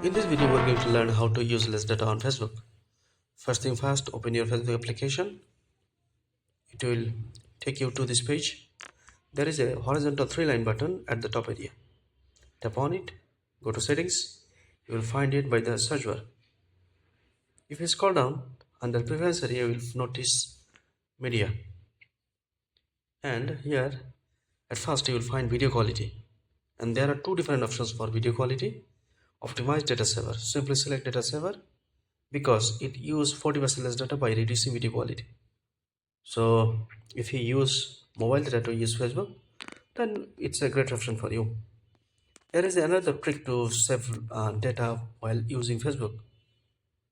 In this video, we're going to learn how to use less data on Facebook. First thing first, open your Facebook application. It will take you to this page. There is a horizontal 3-line button at the top area. Tap on it, go to settings. You will find it by the search bar. If you scroll down, under preference area, you will notice media. And here, at first, you will find video quality. And there are two different options for video quality. Optimize data saver. Simply select data saver because it uses 40% less data by reducing video quality. So if you use mobile data to use Facebook, then it's a great option for you. There is another trick to save data while using Facebook.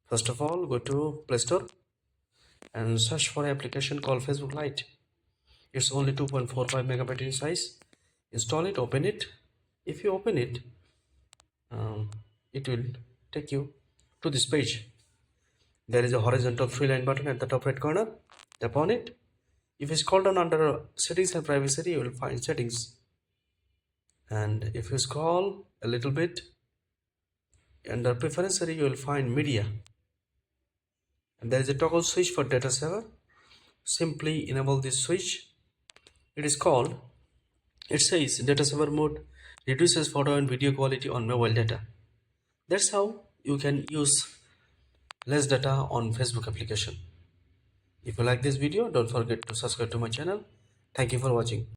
First of all, go to Play Store and search for an application called Facebook Lite. It's only 2.45 megabyte in size. Install it, open it. If you open it, it will take you to this page. There is a horizontal 3-line button at the top right corner. Tap on it. If you scroll down under settings and privacy, you will find settings. And if you scroll a little bit, under preference area, you will find media. And there is a toggle switch for data saver. Simply enable this switch. It says data saver mode reduces photo and video quality on mobile data. That's how you can use less data on Facebook application. If you like this video, don't forget to subscribe to my channel. Thank you for watching.